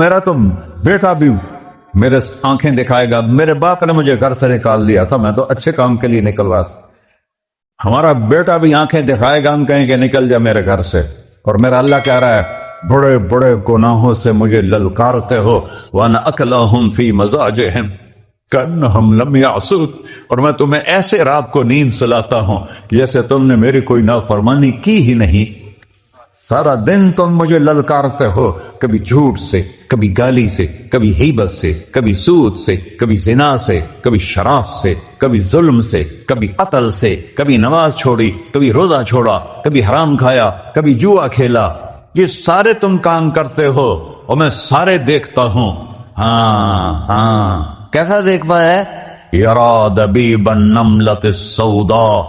میرا تو بیٹا بھی میرے آنکھیں دکھائے گا. میرے باپ نے مجھے گھر سے نکال دیا تھا, میں تو اچھے کام کے لیے نکل رہا تھا. ہمارا بیٹا بھی آنکھیں دکھائے گا, ہم کہیں کہ نکل جا میرے گھر سے. اور میرا اللہ کہہ رہا ہے بڑے بڑے گناہوں سے مجھے للکارتے ہو. وَأَنَا أَكْلَهُمْ فِي مَزَاجِهِمْ كَأَنَّهُمْ لَمْ يَعْصُوكَ, اور میں تمہیں ایسے رات کو نیند سلاتا ہوں جیسے تم نے میری کوئی نافرمانی کی ہی نہیں. سارا دن تم مجھے للکارتے ہو, کبھی جھوٹ سے, کبھی گالی سے, کبھی غیبت سے, کبھی سود سے, کبھی زنا سے, کبھی شراب سے, کبھی ظلم سے, کبھی قتل سے, کبھی نماز چھوڑی, کبھی روزہ چھوڑا, کبھی حرام کھایا, کبھی جوا کھیلا. یہ سارے تم کام کرتے ہو اور میں سارے دیکھتا ہوں. ہاں کیسا دیکھ پایا ہے؟ یرا دبیب النملۃ السوداء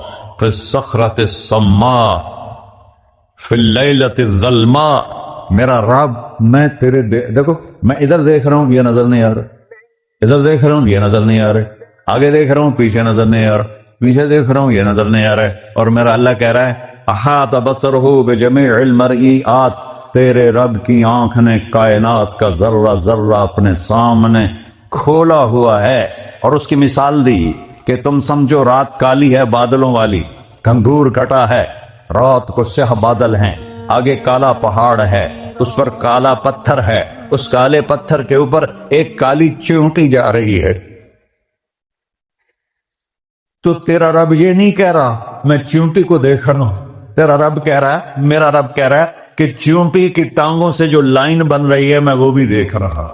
فی الصخرۃ الصماء فی اللیلۃ الظلماء. میرا رب میں تیرے دیکھو, میں ادھر دیکھ رہا ہوں یہ نظر نہیں آ رہا, ادھر دیکھ رہا ہوں یہ نظر نہیں آ رہے, آگے دیکھ رہا ہوں پیچھے نظر نہیں آ رہا, پیچھے دیکھ رہا ہوں یہ نظر نہیں آ رہا ہے. اور میرا اللہ کہہ رہا ہے احاط بصرہ بجمیع المرئیات, تیرے رب کی آنکھ نے کائنات کا ذرہ ذرہ اپنے سامنے کھولا ہوا ہے. اور اس کی مثال دی کہ تم سمجھو رات کالی ہے بادلوں والی, گھنگور کٹا ہے, رات کو سیاہ بادل ہیں, آگے کالا پہاڑ ہے, اس پر کالا پتھر ہے, اس کالے پتھر کے اوپر ایک کالی چیونٹی جا رہی ہے. تو تیرا رب یہ نہیں کہہ رہا میں چیونٹی کو دیکھ رہا ہوں, تیرا رب کہہ رہا ہے, میرا رب کہہ رہا ہے کہ چیونٹی کی ٹانگوں سے جو لائن بن رہی ہے میں وہ بھی دیکھ رہا.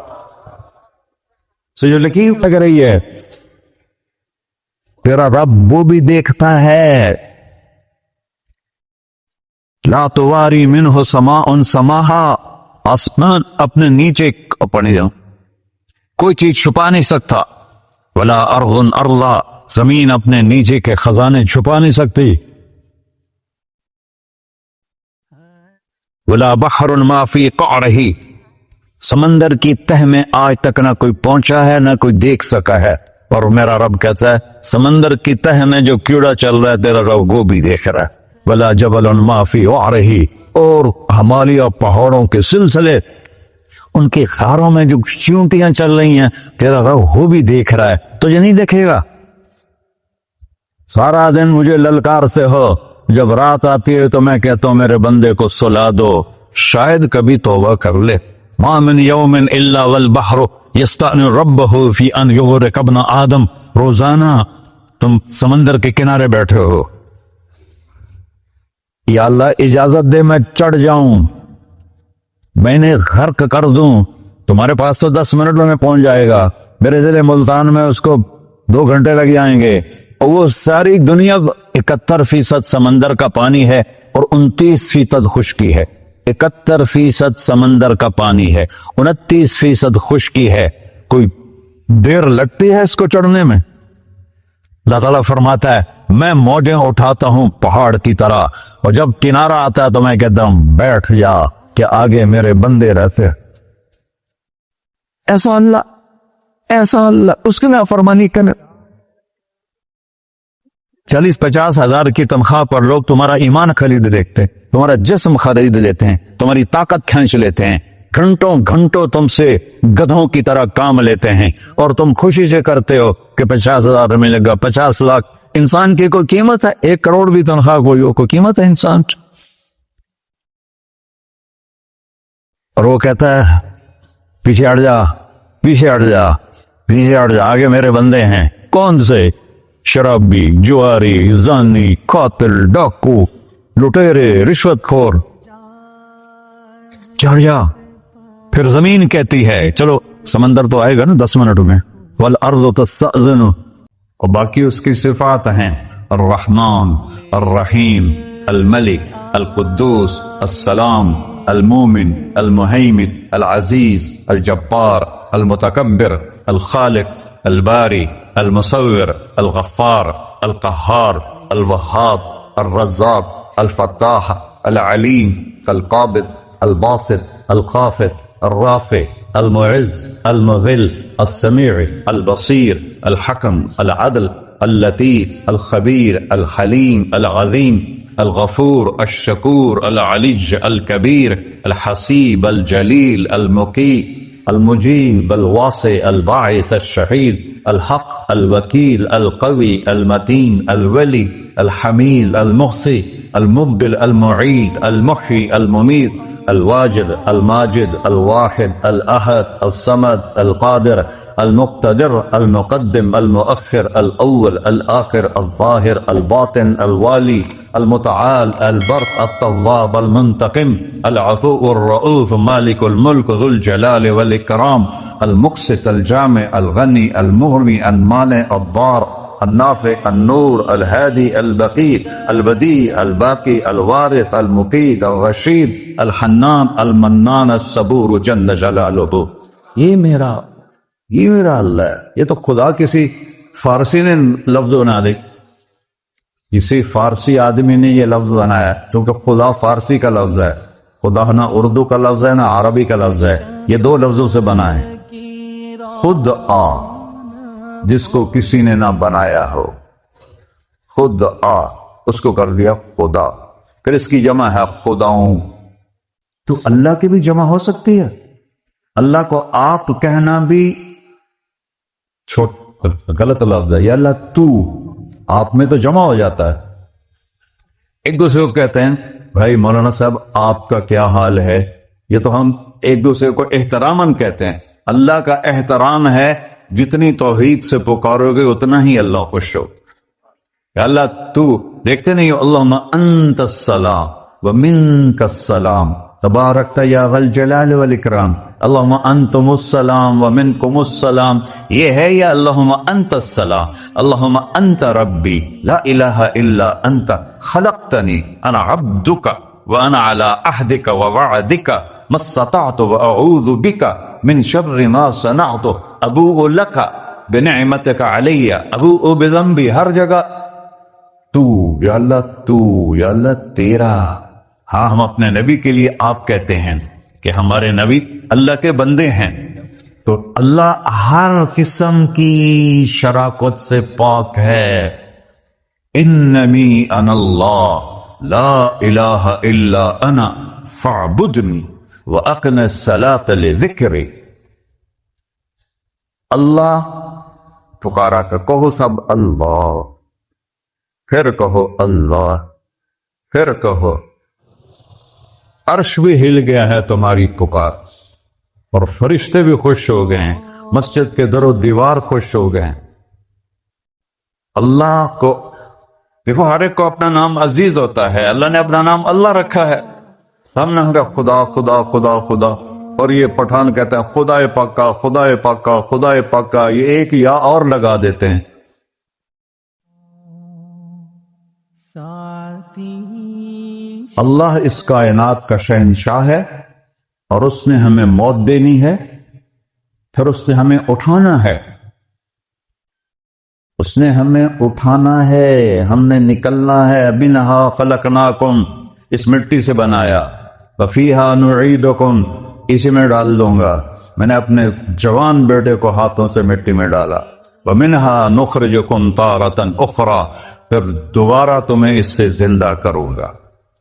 جو لکیر لگ رہی ہے تیرا رب وہ بھی دیکھتا ہے. لا تواری منہ سماء سماہا, آسمان اپنے نیچے پڑے جاؤں کوئی چیز چھپا نہیں سکتا. ولا ارض ارضا, زمین اپنے نیچے کے خزانے چھپا نہیں سکتی. ولا بحر ما فی قعرہ, سمندر کی تہ میں آج تک نہ کوئی پہنچا ہے نہ کوئی دیکھ سکا ہے. اور میرا رب کہتا ہے سمندر کی تہ میں جو کیڑا چل رہا ہے تیرا رب وہ بھی دیکھ رہا ہے. ولا جبل ما فی وعرہ, اور ہمالیہ پہاڑوں کے سلسلے ان کی خاروں میں جو چیونٹیاں چل رہی ہیں تیرا رب وہ بھی دیکھ رہا ہے. تجھے نہیں دیکھے گا؟ سارا دن مجھے للکارتے ہو, جب رات آتی ہے تو میں کہتا ہوں میرے بندے کو سلا دو, شاید کبھی توبہ کر لے. ما من یوم الا والبحر یستأن ربہ فی ان یغرق ابن آدم, روزانہ تم سمندر کے کنارے بیٹھے ہو, یا اللہ اجازت دے میں چڑھ جاؤں, میں نے غرق کر دوں. تمہارے پاس تو 10 منٹ میں پہنچ جائے گا, میرے ضلع ملتان میں اس کو 2 گھنٹے لگ جائیں گے. اور وہ ساری دنیا 71% سمندر کا پانی ہے اور 29% خشکی ہے. 71% سمندر کا پانی ہے, 29% خشکی ہے. کوئی دیر لگتی ہے اس کو چڑھنے میں؟ اللہ تعالیٰ فرماتا ہے میں موجیں اٹھاتا ہوں پہاڑ کی طرح, اور جب کنارہ آتا ہے تو میں کہتا ہوں بیٹھ جا کہ آگے میرے بندے رہتے. ایسا اللہ اس کی نافرمانی کرنے. 40-50 ہزار کی تنخواہ پر لوگ تمہارا ایمان خرید لیتے ہیں, تمہارا جسم خرید لیتے ہیں, تمہاری طاقت کھینچ لیتے ہیں, گھنٹوں گھنٹوں تم سے گدھوں کی طرح کام لیتے ہیں, اور تم خوشی سے کرتے ہو کہ 50,000 ملے گا, 50 لاکھ. انسان کی کوئی قیمت ہے؟ 1 کروڑ بھی تنخواہ کوئی قیمت ہے انسان؟ اور وہ کہتا ہے پیچھے ہٹ جا, پیچھے ہٹ جا, پیچھے ہٹ جا, آگے میرے بندے ہیں. کون سے؟ شرابی, جواری, زانی, قاتل, ڈاکو, لٹیرے, رشوت خور. چڑھ جا. پھر زمین کہتی ہے چلو سمندر تو آئے گا نا 10 منٹ میں. والارض تستأذن, اور باقی اس کی صفات ہیں الرحمن, الرحیم, الملک, القدوس, السلام, المومن, المہیمن, العزیز, الجبار, المتکبر, الخالق, الباری, المصور, الغفار, القہار, الوہاب, الرزاق, الفتاح, العلیم, القابض, الباسط, الخافض, الرافع, المعز, المذل, السمیع, البصیر, الحکم, العدل, اللطیف, الخبیر, الحلیم, العظیم, الغفور, الشکور, العلی, الکبیر, الحسیب, الجلیل, المقی, المجيب الواسع الباعث الشهيد الحق الوكيل القوي المتين الولي الحميد المحصي المبدل المعيد المحيي المميت الواجد الماجد الواحد الأحد الصمد القادر المقتدر المقدم المؤخر الأول الآخر الظاهر الباطن الوالي المتعال البر التواب المنتقم العفو الرؤوف مالك الملك ذو الجلال والإكرام المقسط الجامع الغني المغني المانع الضار النافع النور الهادي البقي البديع الباقي الوارث المقيت الرشيد الحنان المنان الصبور جل جلالہ. یہ میرا اللہ ہے. یہ تو خدا کسی فارسی نے لفظ بنا دے، کسی فارسی آدمی نے یہ لفظ بنایا، چونکہ خدا فارسی کا لفظ ہے، خدا نہ اردو کا لفظ ہے نہ عربی کا لفظ ہے، یہ دو لفظوں سے بنا ہے. خود آ، جس کو کسی نے نہ بنایا ہو، خود آ، اس کو کر دیا خدا. پھر اس کی جمع ہے خداؤں. تو اللہ کی بھی جمع ہو سکتی ہے. اللہ کو آپ کہنا بھی غلط لفظ ہے. یا اللہ تو، آپ میں تو جمع ہو جاتا ہے. ایک دوسرے کو کہتے ہیں بھائی مولانا صاحب آپ کا کیا حال ہے، یہ تو ہم ایک دوسرے کو احتراماً کہتے ہیں. اللہ کا احترام ہے جتنی توحید سے پکارو گے اتنا ہی اللہ خوش ہو. یا اللہ تو، دیکھتے نہیں ہو اللہم انت السلام ومنک السلام تبارکت یا ذا الجلال والاکرام، اللہم انتم السلام ومنکم السلام. یہ ہے یا اللہم انت السلام، اللہم انت ربی لا الہ الا انت خلقتنی انا عبدک وانا علی عہدک ووعدک ما استطعت واعوذ بک من شر ما صنعت ابوء لک بنعمتک علی ابوء بذنبی. ہر جگہ تو، یا اللہ تو، یا اللہ تیرا. ہاں ہم اپنے نبی کے لیے آپ کہتے ہیں کہ ہمارے نبی اللہ کے بندے ہیں، تو اللہ ہر قسم کی شراکت سے پاک ہے. اننی انا اللہ لا الہ الا انا فاعبدنی واقم الصلاۃ لذکری. اللہ پکارا کہ کہو سب اللہ، پھر کہو اللہ، پھر کہو. عرش بھی ہل گیا ہے تمہاری پکار، اور فرشتے بھی خوش ہو گئے ہیں، مسجد کے در و دیوار خوش ہو گئے ہیں. اللہ کو دیکھو، ہر ایک کو اپنا نام عزیز ہوتا ہے. اللہ نے اپنا نام اللہ رکھا ہے. ہم نے کہا خدا خدا خدا خدا، اور یہ پٹھان کہتے ہیں خدا پاکا خدا پاکا خدا پاکا، یہ ایک یا اور لگا دیتے ہیں. اللہ اس کائنات کا شہنشاہ ہے، اور اس نے ہمیں موت دینی ہے، پھر اس نے ہمیں اٹھانا ہے. اس نے ہمیں اٹھانا ہے، ہم نے نکلنا ہے. منہا خلقناکم، اس مٹی سے بنایا. وفیہا نعیدکم، اسی میں ڈال دوں گا. میں نے اپنے جوان بیٹے کو ہاتھوں سے مٹی میں ڈالا. ومنہا نخرجکم تارۃ اخری، پھر دوبارہ تمہیں اس سے زندہ کروں گا.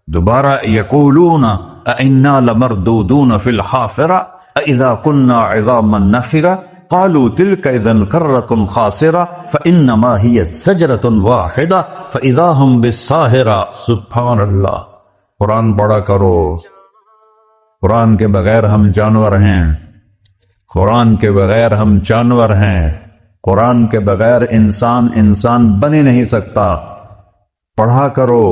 دوبارہ یقولون اِنَّا لَمَرْدُودُونَ فِي الْحَافِرَةِ اِذَا كُنَّا عِظَامًا نَخِرَةً قَالُوا تِلْكَ إِذًا كَرَّةٌ خَاسِرَةٌ فَإِنَّمَا هِيَ زَجْرَةٌ وَاحِدَةٌ فَإِذَا هُمْ بِالسَّاهِرَةِ. سبحان اللہ. قرآن پڑھا کرو. قرآن کے بغیر ہم جانور ہیں، قرآن کے بغیر ہم جانور ہیں، قرآن کے بغیر انسان بن ہی نہیں سکتا. پڑھا کرو.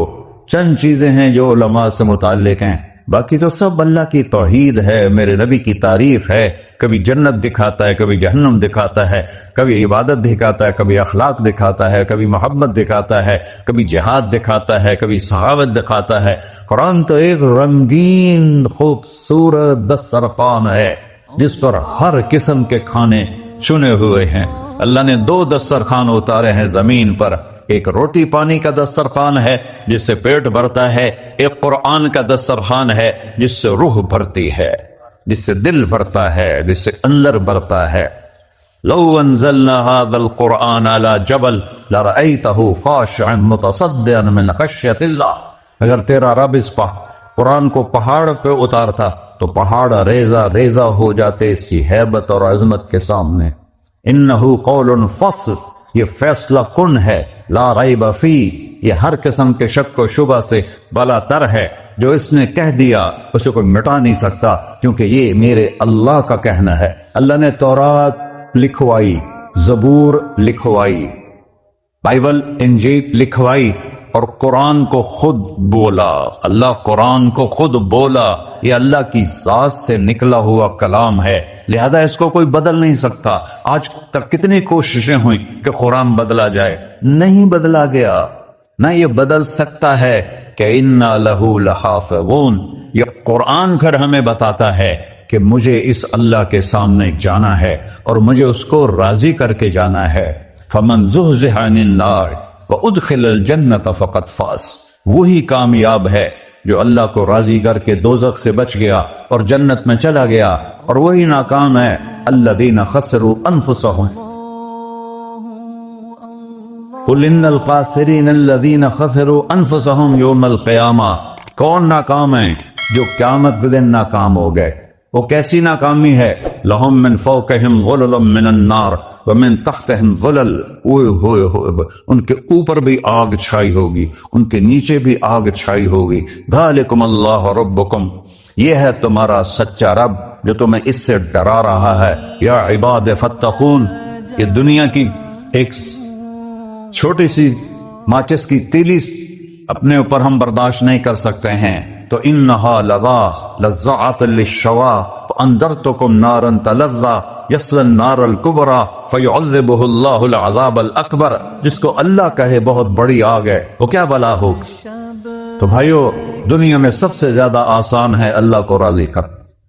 چند چیزیں ہیں جو علماء سے متعلق ہیں، باقی تو سب اللہ کی توحید ہے، میرے نبی کی تعریف ہے. کبھی جنت دکھاتا ہے، کبھی جہنم دکھاتا ہے، کبھی عبادت دکھاتا ہے، کبھی اخلاق دکھاتا ہے، کبھی محبت دکھاتا ہے، کبھی جہاد دکھاتا ہے، کبھی صحابت دکھاتا ہے. قرآن تو ایک رنگین خوبصورت دسترخوان ہے جس پر ہر قسم کے کھانے چنے ہوئے ہیں. اللہ نے 2 دسترخوان اتارے ہیں زمین پر. ایک روٹی پانی کا دسترخوان ہے جس سے پیٹ بھرتا ہے، ایک قرآن کا دسترخوان ہے جس سے روح بھرتی ہے، جس سے دل بھرتا ہے، جس سے اندر بھرتا ہے. لو انزلنا هذا القرآن على جبل لرأيته خاشعا متصدعا من خشية الله. اگر تیرا رب اس قرآن کو پہاڑ پہ اتارتا تو پہاڑ ریزہ ریزہ ہو جاتے اس کی ہیبت اور عظمت کے سامنے۔ انہو قول فصل، یہ فیصلہ کن ہے، لا ریب فی، یہ ہر قسم کے شک و شبہ سے بلا تر ہے۔ جو اس نے کہہ دیا اسے کوئی مٹا نہیں سکتا، کیونکہ یہ میرے اللہ کا کہنا ہے۔ اللہ نے تورات لکھوائی، زبور لکھوائی، بائبل انجیل لکھوائی، اور قرآن کو خود بولا۔ اللہ قرآن کو خود بولا، یہ اللہ کی ذات سے نکلا ہوا کلام ہے، لہذا اس کو کوئی بدل نہیں سکتا۔ آج تک کتنی کوششیں ہوئیں کہ قرآن بدلا جائے، نہیں بدلا گیا، نہ یہ بدل سکتا ہے کہ اِنَّا لَهُ لَحَافِظُونَ۔ یہ قرآن پھر ہمیں بتاتا ہے کہ مجھے اس اللہ کے سامنے جانا ہے اور مجھے اس کو راضی کر کے جانا ہے۔ فَمَنْ زُحْزِحَ عَنِ النَّارِ وَأُدْخِلَ الْجَنَّةَ فَقَدْ فَازَ، وہی کامیاب ہے جو اللہ کو راضی کر کے دوزخ سے بچ گیا اور جنت میں چلا گیا، اور وہی ناکام ہے الَّذِينَ خَسِرُوا أَنفُسَهُمْ۔ قُلْ إِنَّ الْخَاسِرِينَ الَّذِينَ خَسِرُوا أَنفُسَهُمْ يَوْمَ الْقِيَامَةِ، کون ناکام ہیں؟ جو قیامت کے دن ناکام ہو گئے۔ وہ کیسی ناکامی ہے؟ لَهُم مِّن فَوْقِهِمْ ظُلُلٌ مِّنَ النَّارِ وَمِن تَحْتِهِمْ ظُلَلٌ، ان کے اوپر بھی آگ چھائی ہوگی، ان کے نیچے بھی آگ چھائی ہوگی۔ ذَلِكُمُ اللَّهُ رَبُّكُمْ، یہ ہے تمہارا سچا رب جو تمہیں اس سے ڈرا رہا ہے۔ یا عباد فاتقون، یہ دنیا کی ایک چھوٹی سی ماچس کی تیلی اپنے اوپر ہم برداشت نہیں کر سکتے ہیں، تو انہا لذات للشوا فاندرتکم نارا تلظا یصلی النار الکبری فیعذبہ اللہ العذاب الاکبر، جس کو اللہ کہے بہت بڑی آگ ہے وہ کیا بلا ہوگی۔ تو بھائیو، دنیا میں سب سے زیادہ آسان ہے اللہ کو راضی کر،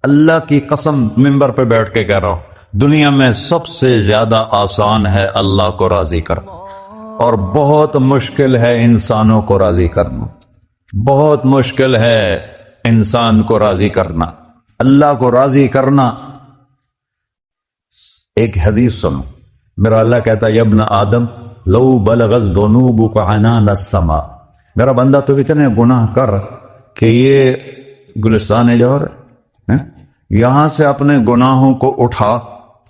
اللہ کی قسم منبر پہ بیٹھ کے کہہ رہا ہوں، دنیا میں سب سے زیادہ آسان ہے اللہ کو راضی کر، اور بہت مشکل ہے انسانوں کو راضی کرنا، بہت مشکل ہے انسان کو راضی کرنا۔ اللہ کو راضی کرنا، ایک حدیث سنو، میرا اللہ کہتا ہے یا ابن آدم لو بلغت ذنوبک عنان السماء، میرا بندہ تو اتنے گناہ کر کہ یہ گلستان جوہر ہے، یہاں سے اپنے گناہوں کو اٹھا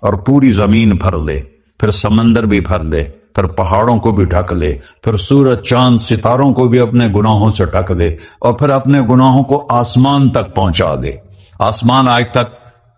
اور پوری زمین بھر لے، پھر سمندر بھی بھر لے، پھر پہاڑوں کو بھی ڈھک لے، پھر سورج چاند ستاروں کو بھی اپنے گناہوں سے ڈھک دے، اور پھر اپنے گناہوں کو آسمان تک پہنچا دے۔ آسمان آج تک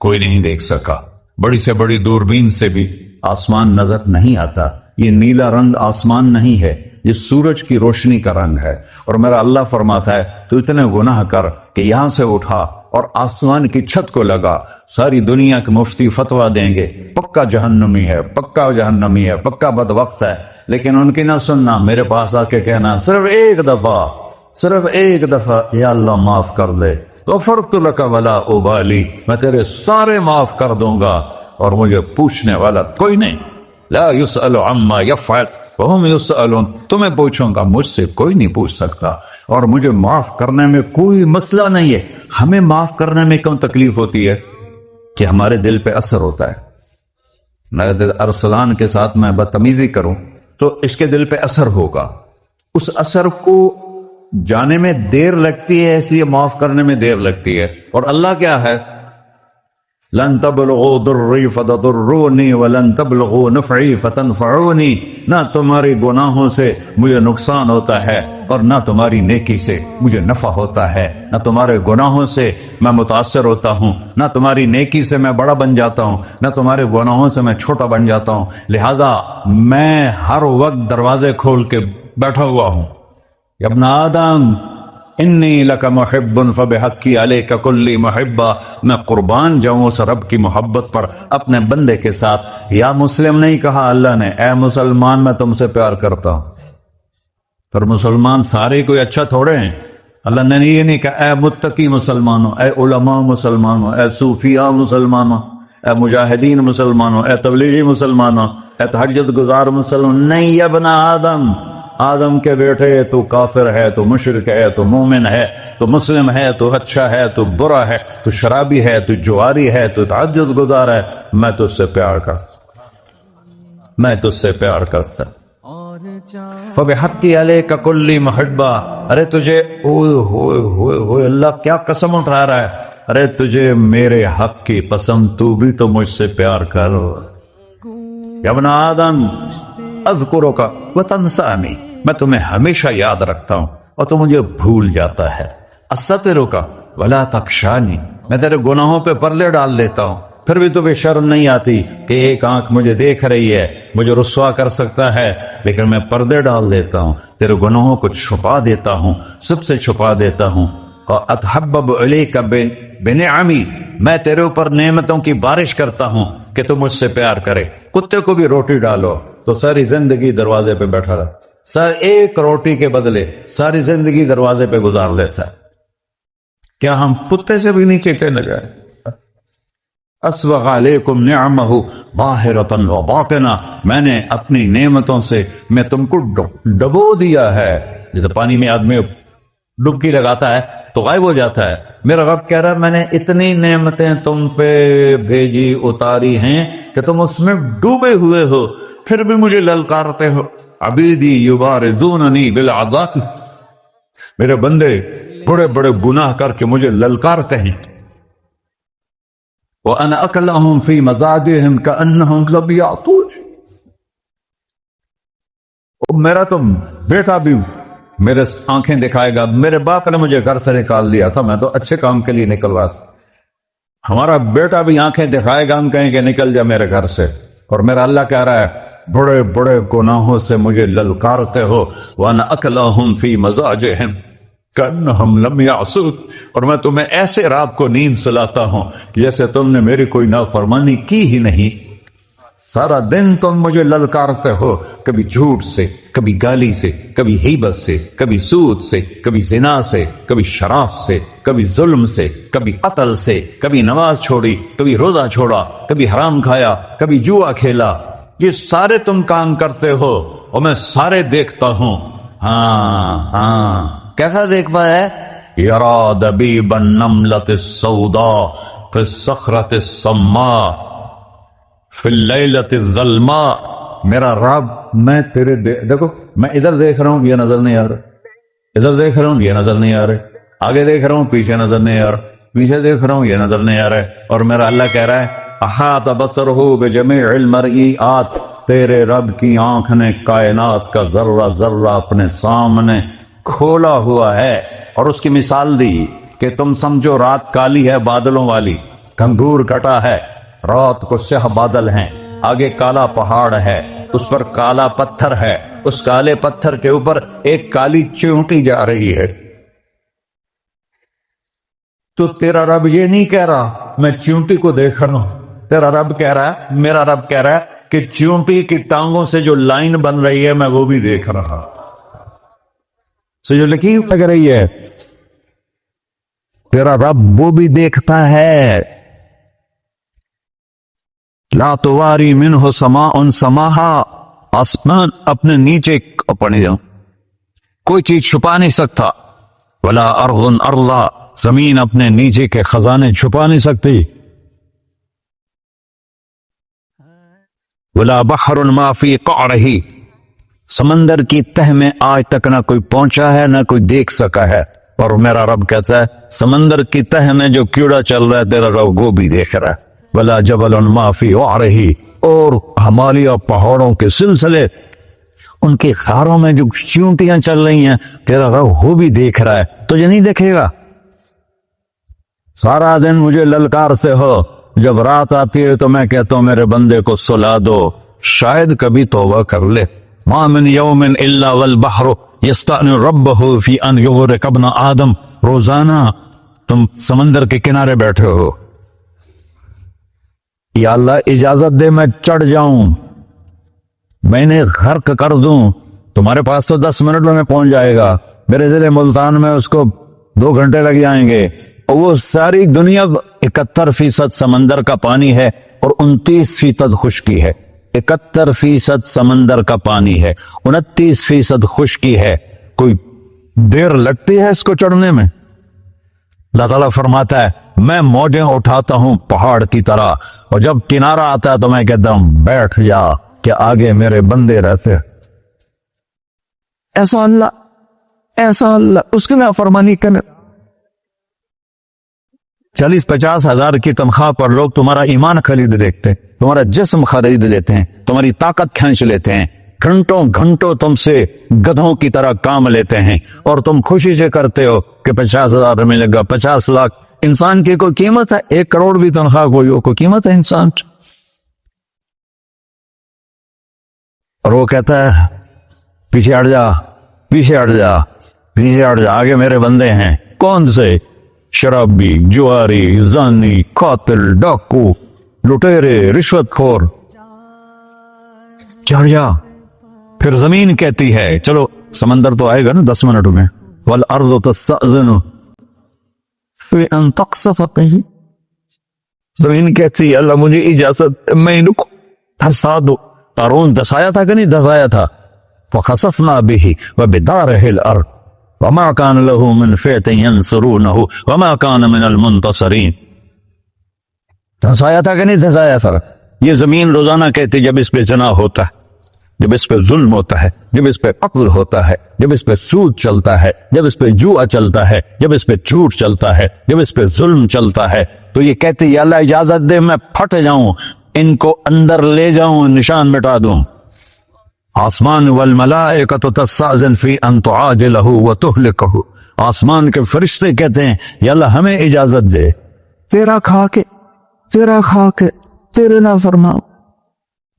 کوئی نہیں دیکھ سکا، بڑی سے بڑی دوربین سے بھی آسمان نظر نہیں آتا۔ یہ نیلا رنگ آسمان نہیں ہے، یہ سورج کی روشنی کا رنگ ہے۔ اور میرا اللہ فرماتا ہے تو اتنے گناہ کر کہ یہاں سے اٹھا اور آسمان کی چھت کو لگا، ساری دنیا کے مفتی فتویٰ دیں گے پکا جہنمی ہے، پکا جہنمی ہے، پکا بدبخت ہے، لیکن ان کی نہ سننا، میرے پاس آ کے کہنا صرف ایک دفعہ یا اللہ معاف کر دے، غفرت لک ولا ابالی، میں تیرے سارے معاف کر دوں گا اور مجھے پوچھنے والا کوئی نہیں۔ لا یسأل عما یفعل وہم یسألون، تمہیں پوچھوں گا، مجھ سے کوئی نہیں پوچھ سکتا، اور مجھے معاف کرنے میں کوئی مسئلہ نہیں ہے۔ ہمیں معاف کرنے میں کیوں تکلیف ہوتی ہے؟ کہ ہمارے دل پہ اثر ہوتا ہے۔ میرے دل ارسلان کے ساتھ میں بدتمیزی کروں تو اس کے دل پہ اثر ہوگا، اس اثر کو جانے میں دیر لگتی ہے، اس لیے معاف کرنے میں دیر لگتی ہے۔ اور اللہ کیا ہے؟ لن تبلغوا ضرری فتضرونی ولن تبلغوا نفعی فتنفعونی، نہ تمہاری گناہوں سے مجھے نقصان ہوتا ہے اور نہ تمہاری نیکی سے مجھے نفع ہوتا ہے، نہ تمہارے گناہوں سے میں متاثر ہوتا ہوں، نہ تمہاری نیکی سے میں بڑا بن جاتا ہوں، نہ تمہارے گناہوں سے میں چھوٹا بن جاتا ہوں، لہذا میں ہر وقت دروازے کھول کے بیٹھا ہوا ہوں۔ یا ابن آدم انی لک محب فبحقی علیک کلی محبہ، میں قربان جاؤں اس رب کی محبت پر اپنے بندے کے ساتھ۔ یا مسلم نہیں کہا اللہ نے، اے مسلمان میں تم سے پیار کرتا ہوں۔ پھر مسلمان سارے کوئی اچھا تھوڑے ہیں، اللہ نے یہ نہیں کہا اے متقی مسلمانوں، اے علماء مسلمانوں، اے صوفیاء مسلمانوں، اے مجاہدین مسلمانوں، اے تبلیغی مسلمانوں، اے تہجد گزار مسلمان، نہیں یا ابن آدم، آدم کے بیٹے، تو کافر ہے، تو مشرک ہے، تو مومن ہے، تو مسلم ہے، تو اچھا ہے، تو برا ہے، تو شرابی ہے، تو جواری ہے، تو تہجد گزار ہے، میں تجھ سے پیار کرتا، میں تجھ سے پیار کرتا۔ فبحقی علیک کلی محبہ، ارے تجھے اوئے ہوئے ہوئے ہوئے، اللہ کیا قسم اٹھا رہا ہے، ارے تجھے میرے حق کی قسم، تو بھی تو مجھ سے پیار کر. یا ابن آدم اذکرک وتنسانی، میں تمہیں ہمیشہ یاد رکھتا ہوں اور تو مجھے بھول جاتا ہے. استترک ولا تخشانی، میں تیرے گناہوں پہ پردے ڈال دیتا ہوں، پھر بھی تمہیں شرم نہیں آتی کہ ایک آنکھ مجھے دیکھ رہی ہے، مجھے رسوا کر سکتا ہے، لیکن میں پردے ڈال دیتا ہوں، تیرے گناہوں کو چھپا دیتا ہوں، سب سے چھپا دیتا ہوں. اور اتحبب الیک بنعمی، میں تیرے اوپر نعمتوں کی بارش کرتا ہوں کہ تم مجھ سے پیار کرے. کتے کو بھی روٹی ڈالو تو ساری زندگی دروازے پہ بیٹھا رہا، سر ایک روٹی کے بدلے ساری زندگی دروازے پہ گزار دیتا ہے. کیا ہم کتے سے بھی نیچے چلے گئے؟ اسبغ علیکم نعمہ ظاہرۃ و باطنہ، میں نے اپنی نعمتوں سے میں تم کو ڈبو دیا ہے. جیسے پانی میں آدمی ڈبکی لگاتا ہے تو غائب ہو جاتا ہے، میرا رب کہہ رہا ہے میں نے اتنی نعمتیں تم پہ بھیجی اتاری ہیں کہ تم اس میں ڈوبے ہوئے ہو، پھر بھی مجھے للکارتے ہو. عبیدی یبارزوننی بالعذاب، میرے بندے بڑے بڑے گناہ کر کے مجھے للکارتے ہیں. وَأَنَا أَكْلَهُمْ فِي مَزَاجِهِمْ كَأَنَّهُمْ لَمْ يَعْطُونِ، میرا تم بیٹا بھی میرے آنکھیں دکھائے گا. میرے باپ نے مجھے گھر سے نکال دیا تھا، میں تو اچھے کام کے لیے نکلوا. ہمارا بیٹا بھی آنکھیں دکھائے گا، ہم کہیں کہ نکل جا میرے گھر سے. اور میرا اللہ کہہ رہا ہے بڑے بڑے گناہوں سے مجھے للکارتے ہو. وَأَنَا أَكْلَهُمْ فِي مَزَاجِهِمْ كَأَنَّهُمْ لَمْ يَعْصُونِ، اور میں تمہیں ایسے رات کو نیند سلاتا ہوں جیسے تم نے میری کوئی نافرمانی کی ہی نہیں. سارا دن تم مجھے للکارتے ہو، کبھی جھوٹ سے، کبھی گالی سے، کبھی غیبت سے، کبھی سود سے، کبھی زنا سے، کبھی شراب سے، کبھی ظلم سے، کبھی قتل سے، کبھی نماز چھوڑی، کبھی روزہ چھوڑا، کبھی حرام کھایا، کبھی جوا کھیلا. یہ سارے تم کام کرتے ہو اور میں سارے دیکھتا ہوں. ہاں کیسا دیکھتا ہے؟ یرا دبیب النملۃ السوداء فی الصخرۃ الصماء فی اللیلۃ الظلماء. میرا رب میں تیرے دیکھو، میں ادھر دیکھ رہا ہوں یہ نظر نہیں آ رہا، ادھر دیکھ رہا ہوں یہ نظر نہیں آ رہے، آگے دیکھ رہا ہوں پیچھے نظر نہیں آ رہا، پیچھے دیکھ رہا ہوں یہ نظر نہیں آ رہا ہے. اور میرا اللہ کہہ رہا ہے احاط بصرہ بجمیع المرئیات، تیرے رب کی آنکھ نے کائنات کا ذرہ ذرہ اپنے سامنے کھولا ہوا ہے. اور اس کی مثال دی کہ تم سمجھو رات کالی ہے بادلوں والی، گھنگور کٹا ہے، رات کو سیاہ بادل ہیں، آگے کالا پہاڑ ہے، اس پر کالا پتھر ہے، اس کالے پتھر کے اوپر ایک کالی چیونٹی جا رہی ہے. تو تیرا رب یہ نہیں کہہ رہا میں چیونٹی کو دیکھ رہا ہوں، تیرا رب کہہ رہا ہے، میرا رب کہہ رہا ہے کہ چیونٹی کی ٹانگوں سے جو لائن بن رہی ہے میں وہ بھی دیکھ رہا. سے جو لکیر لگ رہی ہے تیرا رب وہ بھی دیکھتا ہے. لا تواری منہ سماء سماہا، آسمان اپنے نیچے پڑھنے جاؤں کوئی چیز چھپا نہیں سکتا. ولا ارض ارضا، زمین اپنے نیچے کے خزانے چھپا نہیں سکتی. ولا بحر ما فی قعرہ، سمندر کی تہ میں آج تک نہ کوئی پہنچا ہے نہ کوئی دیکھ سکا ہے. اور میرا رب کہتا ہے سمندر کی تہ میں جو کیڑا چل رہا ہے تیرا رب وہ بھی دیکھ رہا ہے. ولا جبل ما فی وعرہ، اور ہمالیہ پہاڑوں کے سلسلے ان کی خاروں میں جو چیونٹیاں چل رہی ہیں تیرا رب وہ بھی دیکھ رہا ہے. تجھے نہیں دیکھے گا؟ سارا دن مجھے للکار سے ہو، جب رات آتی ہے تو میں کہتا ہوں میرے بندے کو سلا دو، شاید کبھی توبہ کر لے. ما من یوم الا والبحر یستأن ربہ فی ان یغرق ابن آدم. روزانہ تم سمندر کے کنارے بیٹھے ہو، یا اللہ اجازت دے میں چڑھ جاؤں، میں نے غرق کر دوں. تمہارے پاس تو 10 منٹ میں پہنچ جائے گا، میرے ضلع ملتان میں اس کو 2 گھنٹے لگ جائیں گے. اور وہ ساری دنیا 71% سمندر کا پانی ہے اور 29% خشکی ہے. 71% سمندر کا پانی ہے، 29% خشکی ہے. کوئی دیر لگتی ہے اس کو چڑھنے میں؟ اللہ تعالیٰ فرماتا ہے میں موجیں اٹھاتا ہوں پہاڑ کی طرح، اور جب کنارہ آتا ہے تو میں کہتا ہوں بیٹھ جا کہ آگے میرے بندے رہتے. ایسا اللہ اس کی نافرمانی کرے. 40-50 ہزار کی تنخواہ پر لوگ تمہارا ایمان خرید لیتے ہیں، تمہارا جسم خرید لیتے ہیں، تمہاری طاقت کھینچ لیتے ہیں، گھنٹوں گھنٹوں تم سے گدھوں کی طرح کام لیتے ہیں، اور تم خوشی سے کرتے ہو کہ 50,000 ملے گا، 50 لاکھ۔ انسان کی کوئی قیمت ہے؟ 1 کروڑ بھی تنخواہ کوئی قیمت ہے انسان؟ اور وہ کہتا ہے پیچھے ہٹ جا، پیچھے ہٹ جا، پیچھے ہٹ جا، آگے میرے بندے ہیں۔ کون سے؟ شرابی، جواری، زانی، قاتل، ڈاکو، لٹیرے، رشوت خور۔ چڑھ جا۔ پھر زمین کہتی ہے، چلو سمندر تو آئے گا نا 10 منٹ میں، والارض تستأذن فی ان تقصف کہیں، زمین کہتی ہے اللہ مجھے اجازت، میں ان کو دھسا دو۔ قارون دھسایا تھا کہ نہیں دھسایا تھا؟ فخسفنا به وبداره الارض وما كان له من فئة ينصرونه وما كان من المنتصرين۔ دھسایا تھا کہ نہیں دھسایا تھا؟ یہ زمین روزانہ کہتی جب اس پہ زنا ہوتا ہے، جب اس پہ ظلم ہوتا ہے، جب اس پہ قتل ہوتا ہے، جب اس پہ سود چلتا ہے، جب اس پہ جوا چلتا ہے، جب اس پہ جھوٹ چلتا ہے، جب اس پہ ظلم چلتا ہے، تو یہ کہتی یا اللہ اجازت دے میں پھٹ جاؤں، ان کو اندر لے جاؤں، نشان مٹا دوں۔ آسمان والملائکۃ تستأذن فی ان تعاجلہ وتہلکہ، آسمان کے فرشتے کہتے ہیں یا اللہ ہمیں اجازت دے، تیرا کھا کے تیرے نافرمان،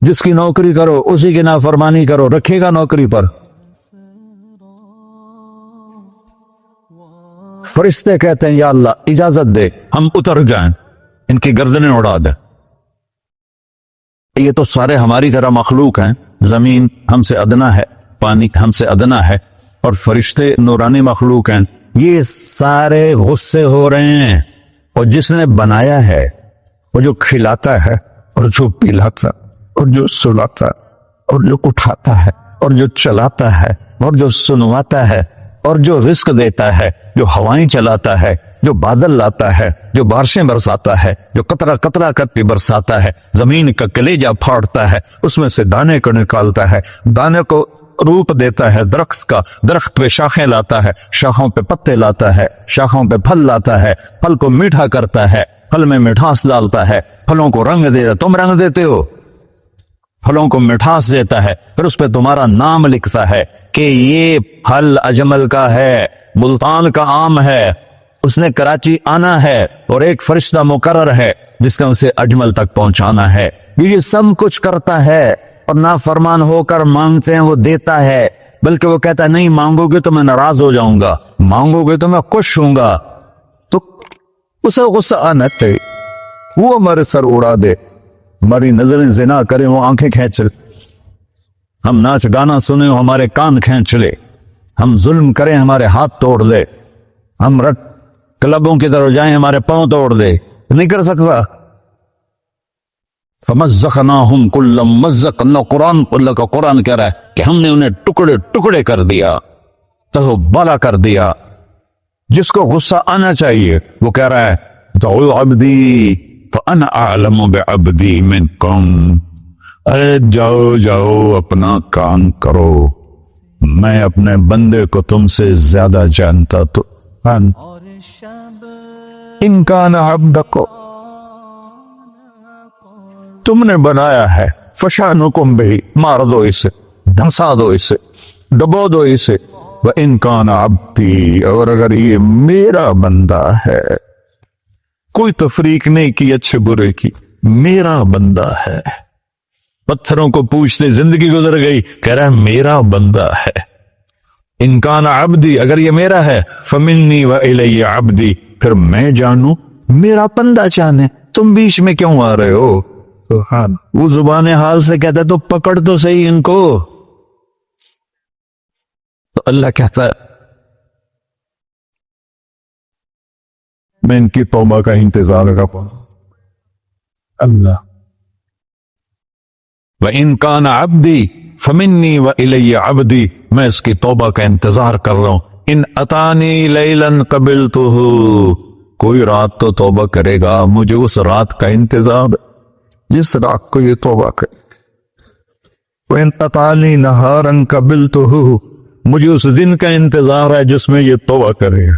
جس کی نوکری کرو اسی کی نافرمانی کرو، رکھے گا نوکری پر؟ فرشتے کہتے ہیں یا اللہ اجازت دے ہم اتر جائیں، ان کی گردنیں اڑا دیں۔ یہ تو سارے ہماری طرح مخلوق ہیں، زمین ہم سے ادنا ہے، پانی ہم سے ادنا ہے، اور فرشتے نورانی مخلوق ہیں، یہ سارے غصے ہو رہے ہیں۔ اور جس نے بنایا ہے، وہ جو کھلاتا ہے اور جو پلاتا اور جو سلاتا اور جو اٹھاتا ہے اور جو چلاتا ہے اور جو سنواتا ہے اور جو رزق دیتا ہے، جو ہوائیں چلاتا ہے، جو بادل لاتا ہے، جو بارشیں برساتا ہے، جو قطرہ قطرہ کرتے برساتا ہے، زمین کا کلیجہ پھاڑتا ہے، اس میں سے دانے کو نکالتا ہے، دانے کو روپ دیتا ہے درخت کا، درخت پہ شاخیں لاتا ہے، شاخوں پہ پتے لاتا ہے، شاخوں پہ پھل لاتا ہے، پھل کو میٹھا کرتا ہے، پھل میں مٹھاس ڈالتا ہے، پھلوں کو رنگ دیتا، تم رنگ دیتے ہو، پھلوں کو مٹھاس دیتا ہے، پھر اس پہ تمہارا نام لکھتا ہے کہ یہ پھل اجمل کا ہے، ملتان کا آم ہے، اس نے کراچی آنا ہے، اور ایک فرشتہ مقرر ہے جس کا اسے اجمل تک پہنچانا ہے۔ یہ سب کچھ کرتا ہے، اور نافرمان ہو کر مانگتے ہیں وہ دیتا ہے، بلکہ وہ کہتا ہے نہیں مانگو گے تو میں ناراض ہو جاؤں گا، مانگو گے تو میں خوش ہوں گا۔ تو اسے غصہ آنا تھے، وہ ہمارے سر اڑا دے، ہماری نظریں زنا کریں وہ آنکھیں کھینچ لے، ہم ناچ گانا سنیں وہ ہمارے کان کھینچ لے، ہم ظلم کریں ہمارے ہاتھ توڑ دے، ہم کلبوں کی طرف جائیں ہمارے پاؤں توڑ دے، نہیں کر سکتا۔ فَمَزَّقْنَاهُمْ كُلَّ مُمَزَّقٍ، اللہ کا قرآن کہہ رہا ہے کہ ہم نے انہیں ٹکڑے ٹکڑے کر دیا، تہو بالا کر دیا۔ جس کو غصہ آنا چاہیے وہ کہہ رہا ہے دعوا عبدی فانا اعلم بعبدی منکم، ارے جاؤ جاؤ اپنا کام کرو، میں اپنے بندے کو تم سے زیادہ جانتا تو ان کان عبدکم، تم نے بنایا ہے، فشانکم بہی، مار دو اسے، دھنسا دو اسے، ڈبو دو اسے، وَإِن كَانَ عَبْدِي، اور اگر یہ میرا بندہ ہے، کوئی تفریق نہیں کی اچھے برے کی، میرا بندہ ہے۔ پتھروں کو پوچھتے زندگی گزر گئی، کہہ رہا ہے میرا بندہ ہے۔ ان کان عبدی، اگر یہ میرا ہے، فمنی والی عبدی، پھر میں جانوں میرا بندہ جانے، تم بیچ میں کیوں آ رہے ہو؟ وہ زبان حال سے کہتا ہے تو پکڑ تو صحیح ان کو۔ تو اللہ کہتا ہے میں ان کی توبہ کا انتظار کرتا ہوں۔ اللہ وَإِن كَانَ عَبْدِي فَمِنِّي وَإِلَيَّ عَبْدِي، میں اس کی توبہ کا انتظار کر رہا ہوں۔ ان اتانی لیلاً قبلتہ، کوئی رات تو توبہ کرے گا، مجھے اس رات کا انتظار جس رات کو یہ توبہ کرے۔ وَإِن اتانی نہاراً قبلتہ، مجھے اس دن کا انتظار ہے جس میں یہ توبہ کرے گا۔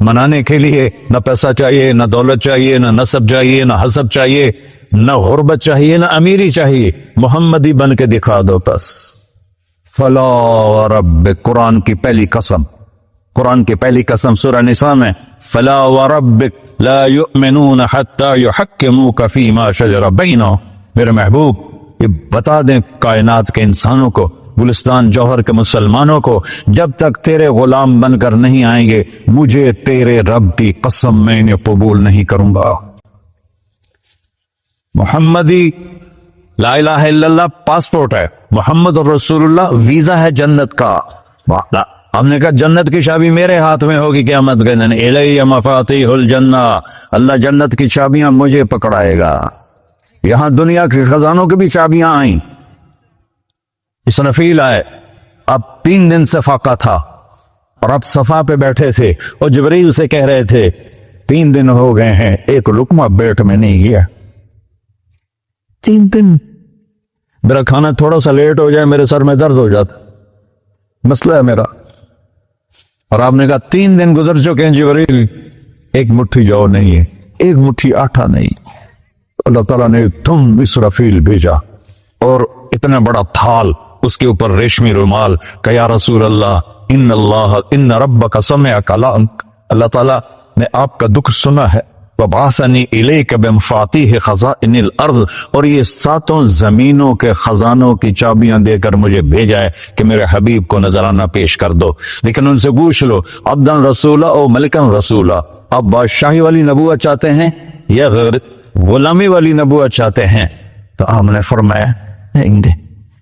منانے کے لیے نہ پیسہ چاہیے، نہ دولت چاہیے، نہ نسب چاہیے، نہ حسب چاہیے، نہ غربت چاہیے، نہ امیری چاہیے، محمدی بن کے دکھا دو بس۔ فلا وربک، قرآن کی پہلی قسم، قرآن کی پہلی قسم سورہ نساء میں، فلا وربک لا یؤمنون حتی یحکموک فیما شجر بینہم، میرے محبوب یہ بتا دیں کائنات کے انسانوں کو، گلستان جوہر کے مسلمانوں کو، جب تک تیرے غلام بن کر نہیں آئیں گے مجھے تیرے رب کی قسم میں انہیں قبول نہیں کروں گا۔ محمدی لا الہ الا اللہ پاسپورٹ ہے، محمد رسول اللہ ویزا ہے جنت کا۔ ہم نے کہا جنت کی چابی میرے ہاتھ میں ہوگی قیامت کے دن، الی مفاتیح الجنہ، اللہ جنت کی چابیاں مجھے پکڑائے گا۔ یہاں دنیا کے خزانوں کی بھی چابیاں آئیں، اسرافیل آئے، اب 3 دن سے فاقہ تھا اور اب صفا پہ بیٹھے تھے اور جبریل سے کہہ رہے تھے 3 دن ہو گئے ہیں ایک لقمہ پیٹ میں نہیں گیا، 3 دن میرا کھانا تھوڑا سا لیٹ ہو جائے میرے سر میں درد ہو جاتا، مسئلہ ہے میرا۔ اور آپ نے کہا 3 دن گزر چکے ہیں جبریل، ایک مٹھی جو نہیں ہے، ایک مٹھی آٹا نہیں۔ اللہ تعالیٰ نے تم اسرافیل بھیجا اور اتنا بڑا تھال، اس کے اوپر ریشمی رومال، کہ یا رسول اللہ ان ربک سمع کلامک، اللہ تعالیٰ نے آپ کا دکھ سنا ہے، وبعثنی الیک بمفاتیح خزائن الارض، اور یہ 7 زمینوں کے خزانوں کی چابیاں دے کر مجھے بھیجا ہے کہ میرے حبیب کو نذرانہ پیش کر دو۔ لیکن ان سے پوچھ لو عبدن رسولہ او ملکن رسولہ، آپ بادشاہی والی نبوت چاہتے ہیں یا غلامی والی نبوت چاہتے ہیں؟ تو آپ نے فرمایا نہیں،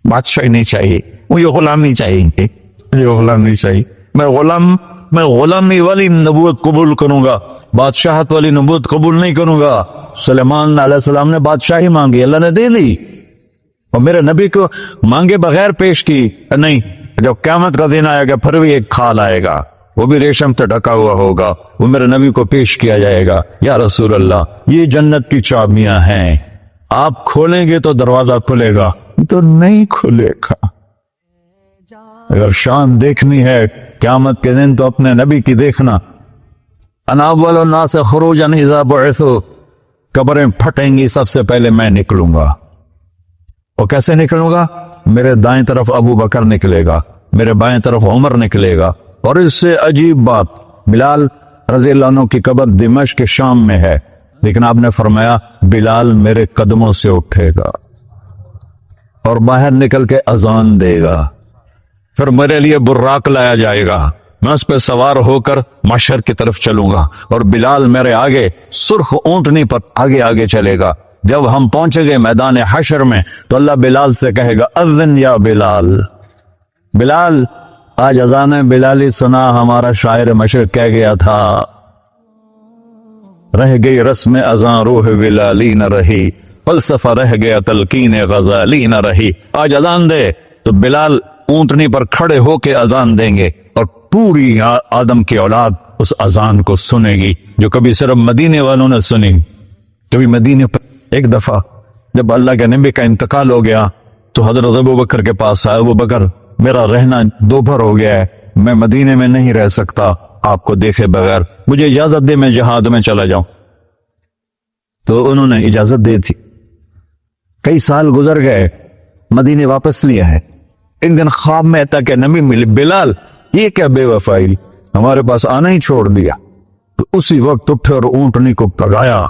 بادشاہی نہیں چاہیے، مجھے غلامی چاہیے، مجھے غلام نہیں چاہیے، میں غلامی والی نبوت قبول کروں گا، بادشاہت والی نبوت قبول نہیں کروں گا۔ سلیمان علیہ السلام نے بادشاہی مانگی، اللہ نے دے دی، اور میرے نبی کو مانگے بغیر پیش کی نہیں۔ جب قیامت کا دن آئے گا پھر بھی ایک کھال آئے گا، وہ بھی ریشم سے ڈھکا ہوا ہوگا، وہ میرے نبی کو پیش کیا جائے گا، یا رسول اللہ یہ جنت کی چابیاں ہیں، آپ کھولیں گے تو دروازہ کھلے گا، تو نہیں کھلے گا۔ اگر شان دیکھنی ہے قیامت کے دن تو اپنے نبی کی دیکھنا، انا اول الناس خروجا اذا بعثوا، قبریں پھٹیں گی سب سے پہلے میں نکلوں گا، اور کیسے نکلوں گا؟ میرے دائیں طرف ابو بکر نکلے گا، میرے بائیں طرف عمر نکلے گا، اور اس سے عجیب بات، بلال رضی اللہ عنہ کی قبر دمشق کے شام میں ہے، لیکن آپ نے فرمایا بلال میرے قدموں سے اٹھے گا اور باہر نکل کے اذان دے گا، پھر میرے لیے براق لایا جائے گا، میں اس پہ سوار ہو کر محشر کی طرف چلوں گا، اور بلال میرے آگے سرخ اونٹنی پر آگے آگے چلے گا۔ جب ہم پہنچے گے میدان حشر میں تو اللہ بلال سے کہے گا اذن یا بلال، بلال آج اذان بلالی سنا، ہمارا شاعر مشرق کہہ گیا تھا، رہ گئی رسم اذان روح بلالی نہ رہی، فلسفہ رہ گیا تلقین غزالی نہ رہی۔ آج اذان دے تو بلال اونٹنی پر کھڑے ہو کے اذان دیں گے، اور پوری آدم کی اولاد اس اذان کو سنے گی، جو کبھی صرف مدینے والوں نے سنی۔ کبھی مدینے پر ایک دفعہ جب اللہ کے نبی کا انتقال ہو گیا تو حضرت ابو بکر کے پاس آئے، ابو بکر میرا رہنا دوپہر ہو گیا ہے، میں مدینے میں نہیں رہ سکتا آپ کو دیکھے بغیر، مجھے اجازت دے میں جہاد میں چلا جاؤں۔ تو انہوں نے اجازت دی تھی، کئی سال گزر گئے، مدینے واپس لیا ہے، ایک دن خواب میں تک نبی ملے، بلال یہ کیا بے وفائی، ہمارے پاس آنا ہی چھوڑ دیا۔ تو اسی وقت اٹھے اور اونٹنی کو پگایا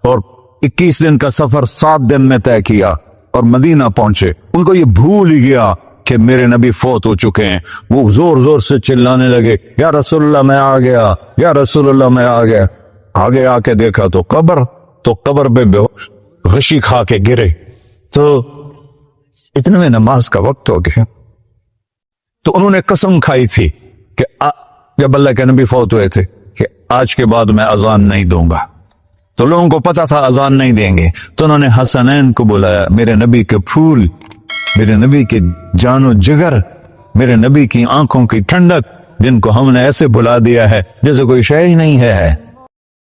اور 21 دن کا سفر 7 دن میں طے کیا اور مدینہ پہنچے۔ ان کو یہ بھول ہی گیا کہ میرے نبی فوت ہو چکے ہیں، وہ زور زور سے چلانے لگے یا رسول اللہ میں آ گیا، یا رسول اللہ میں آ گیا۔ آگے آ کے دیکھا تو قبر پہ غشی کھا کے گرے۔ تو اتنے میں نماز کا وقت ہو گیا، تو انہوں نے قسم کھائی تھی کہ جب اللہ کے نبی فوت ہوئے تھے کہ آج کے بعد میں اذان نہیں دوں گا۔ تو لوگوں کو پتا تھا اذان نہیں دیں گے، تو انہوں نے حسنین کو بلایا، میرے نبی کے پھول، میرے نبی کے جان و جگر، میرے نبی کی آنکھوں کی ٹھنڈک، جن کو ہم نے ایسے بلا دیا ہے جیسے کوئی شے ہی نہیں ہے۔